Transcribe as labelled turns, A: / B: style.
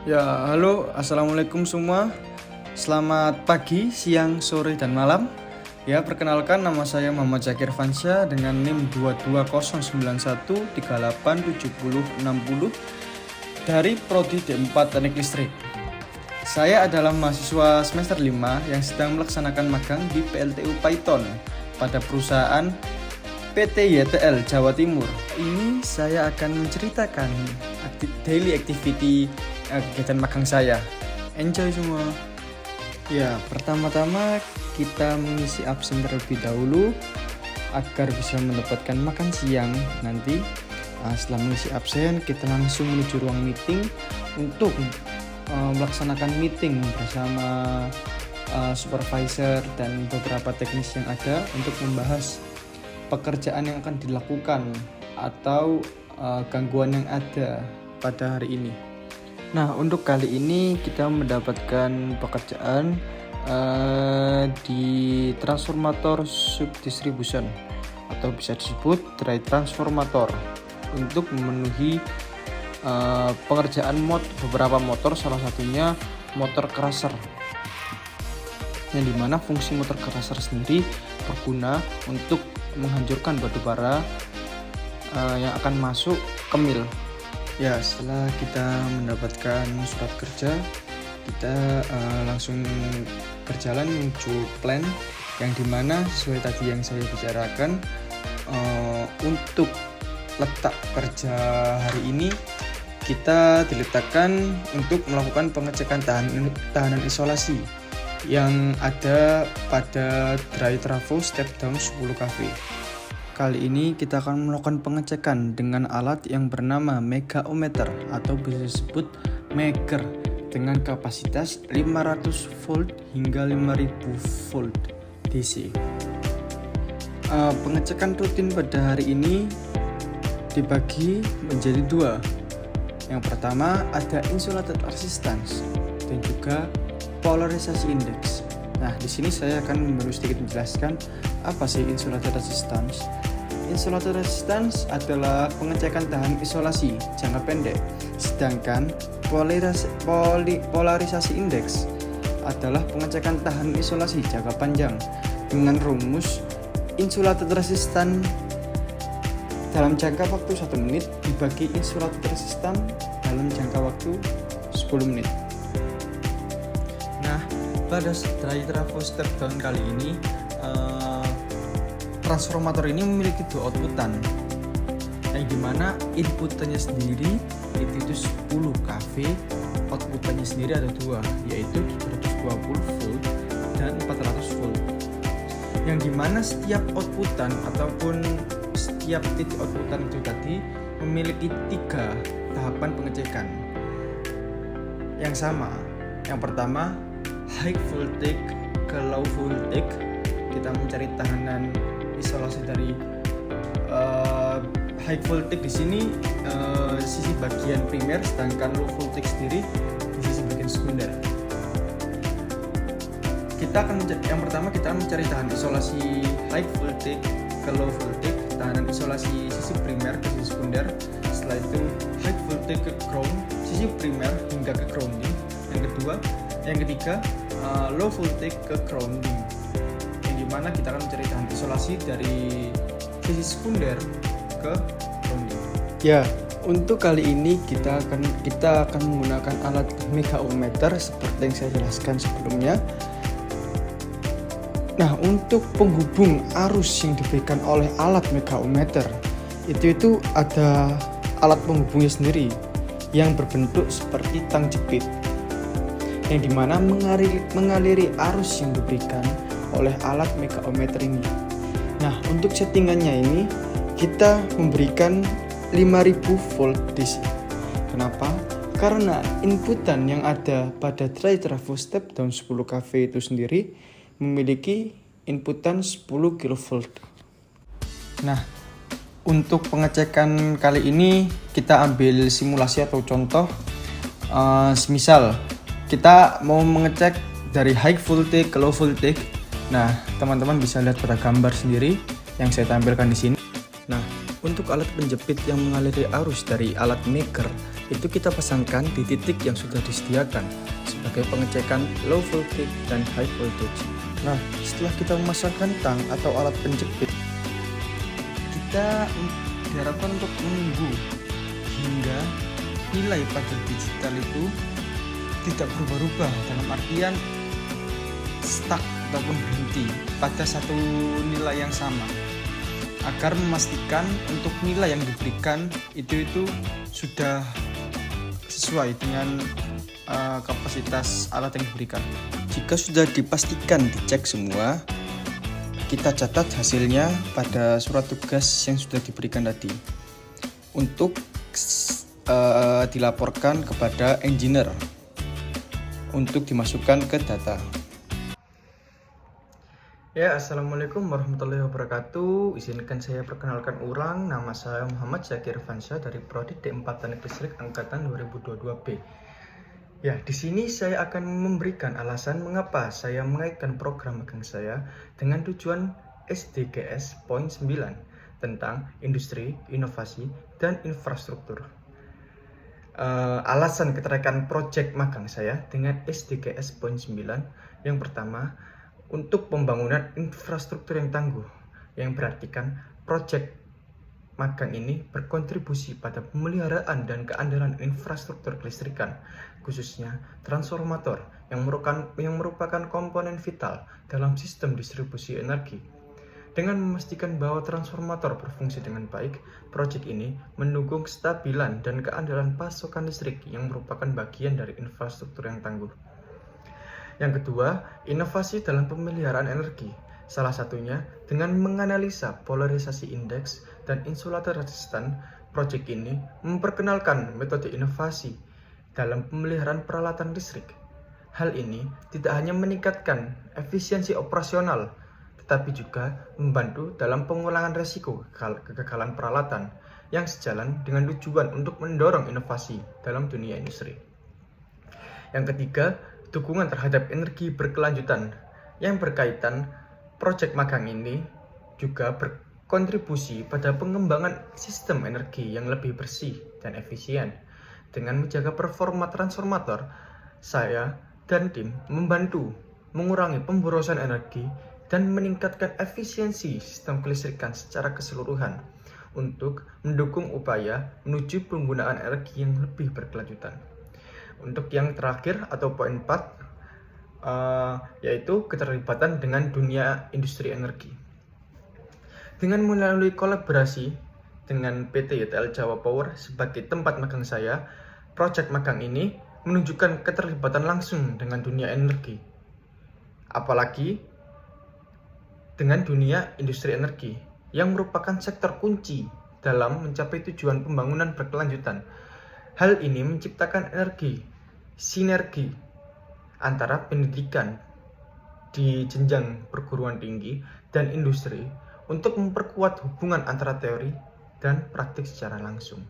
A: Ya, halo, assalamualaikum semua. Selamat pagi, siang, sore, dan malam. Ya, perkenalkan nama saya Muhammad Zakir Fansya dengan NIM 22091387060 dari Prodi D4 Teknik Listrik. Saya adalah mahasiswa semester 5 yang sedang melaksanakan magang di PLTU Python pada perusahaan PT YTL Jawa Timur. Ini saya akan menceritakan daily activity kegiatan magang saya. Enjoy semua. Ya, pertama-tama kita mengisi absen terlebih dahulu agar bisa mendapatkan makan siang nanti. Setelah mengisi absen, kita langsung menuju ruang meeting untuk melaksanakan meeting bersama supervisor dan beberapa teknis yang ada untuk membahas pekerjaan yang akan dilakukan atau gangguan yang ada pada hari ini. Nah, untuk kali ini kita mendapatkan pekerjaan di transformator subdistribution atau bisa disebut dry transformator untuk memenuhi pengerjaan beberapa motor, salah satunya motor crusher, yang dimana fungsi motor crusher sendiri berguna untuk menghancurkan batu bara yang akan masuk ke mil. Ya, setelah kita mendapatkan surat kerja, kita langsung berjalan menuju plan yang dimana sesuai tadi yang saya bicarakan, untuk letak kerja hari ini kita diletakkan untuk melakukan pengecekan tahanan isolasi yang ada pada dry trafo step down 10 kV. Kali ini kita akan melakukan pengecekan dengan alat yang bernama megaometer atau bisa disebut meger dengan kapasitas 500 volt hingga 5000 volt DC. Pengecekan rutin pada hari ini dibagi menjadi dua. Yang pertama ada insulated resistance dan juga polarisasi index. Nah, di sini saya akan sedikit menjelaskan apa sih insulated resistance. Insulated resistance adalah pengecekan tahan isolasi jangka pendek, sedangkan polarisasi index adalah pengecekan tahan isolasi jangka panjang. Dengan rumus insulated resistance dalam jangka waktu 1 menit dibagi insulated resistance dalam jangka waktu 10 menit. Nah, pada dry trafo step down kali ini transformator ini memiliki dua outputan, yang dimana inputannya sendiri itu 10 kV, outputannya sendiri ada dua, yaitu 220 volt dan 400 volt, yang dimana setiap outputan ataupun setiap titik outputan itu tadi memiliki 3 tahapan pengecekan yang sama. Yang pertama, high voltage ke low voltage, kita mencari tahanan isolasi dari high voltage di sini sisi bagian primer, sedangkan low voltage sendiri di sisi bagian sekunder. Yang pertama kita mencari tahanan isolasi high voltage ke low voltage, tahanan isolasi sisi primer ke sisi sekunder. Setelah itu high voltage ke ground, sisi primer hingga ke grounding. Yang ketiga low voltage ke grounding, mana kita akan mencari tahanan isolasi dari sisi sekunder ke grounding. Ya, untuk kali ini kita akan menggunakan alat megaometer seperti yang saya jelaskan sebelumnya. Nah, untuk penghubung arus yang diberikan oleh alat megaometer itu ada alat penghubungnya sendiri yang berbentuk seperti tang jepit, yang dimana mengaliri arus yang diberikan oleh alat megaometer ini. Nah, untuk settingannya ini kita memberikan 5000 volt DC. Kenapa? Karena inputan yang ada pada dry trafo step down 10 kV itu sendiri memiliki inputan 10 kV. Nah, untuk pengecekan kali ini kita ambil simulasi atau contoh. Semisal kita mau mengecek dari high voltage ke low voltage. Nah, teman-teman bisa lihat pada gambar sendiri yang saya tampilkan di sini. Nah, untuk alat penjepit yang mengaliri arus dari alat meger Itu kita pasangkan di titik yang sudah disediakan sebagai pengecekan low voltage dan high voltage. Nah, setelah kita memasangkan tang atau alat penjepit, kita diharapkan untuk menunggu hingga nilai pada digital itu tidak berubah-ubah, dalam artian stuck ataupun berhenti pada satu nilai yang sama, agar memastikan untuk nilai yang diberikan itu sudah sesuai dengan kapasitas alat yang diberikan. Jika sudah dipastikan dicek semua, kita catat hasilnya pada surat tugas yang sudah diberikan tadi untuk dilaporkan kepada engineer untuk dimasukkan ke data. Ya, assalamualaikum warahmatullahi wabarakatuh. Izinkan saya perkenalkan ulang, nama saya Muhammad Syakir Fansha dari Prodi D4 Teknik Listrik Angkatan 2022B. Ya, di sini saya akan memberikan alasan mengapa saya mengaitkan program magang saya dengan tujuan SDGs Poin 9 tentang industri, inovasi, dan infrastruktur. Alasan keterkaitan proyek magang saya dengan SDGs Poin 9 yang pertama, untuk pembangunan infrastruktur yang tangguh, yang berartikan proyek magang ini berkontribusi pada pemeliharaan dan keandalan infrastruktur kelistrikan, khususnya transformator yang merupakan komponen vital dalam sistem distribusi energi. Dengan memastikan bahwa transformator berfungsi dengan baik, proyek ini mendukung kestabilan dan keandalan pasokan listrik yang merupakan bagian dari infrastruktur yang tangguh. Yang kedua, inovasi dalam pemeliharaan energi. Salah satunya dengan menganalisa polarisasi indeks dan insulator resistan. Proyek ini memperkenalkan metode inovasi dalam pemeliharaan peralatan listrik. Hal ini tidak hanya meningkatkan efisiensi operasional, tetapi juga membantu dalam pengurangan resiko kegagalan peralatan yang sejalan dengan tujuan untuk mendorong inovasi dalam dunia industri. Yang ketiga, dukungan terhadap energi berkelanjutan. Yang berkaitan, proyek magang ini juga berkontribusi pada pengembangan sistem energi yang lebih bersih dan efisien. Dengan menjaga performa transformator, saya dan tim membantu mengurangi pemborosan energi dan meningkatkan efisiensi sistem kelistrikan secara keseluruhan untuk mendukung upaya menuju penggunaan energi yang lebih berkelanjutan. Untuk yang terakhir atau poin 4, yaitu keterlibatan dengan dunia industri energi. Dengan melalui kolaborasi dengan PT YTL Jawa Power sebagai tempat magang saya, proyek magang ini menunjukkan keterlibatan langsung dengan dunia energi, apalagi dengan dunia industri energi yang merupakan sektor kunci dalam mencapai tujuan pembangunan berkelanjutan. Hal ini menciptakan sinergi antara pendidikan di jenjang perguruan tinggi dan industri untuk memperkuat hubungan antara teori dan praktik secara langsung.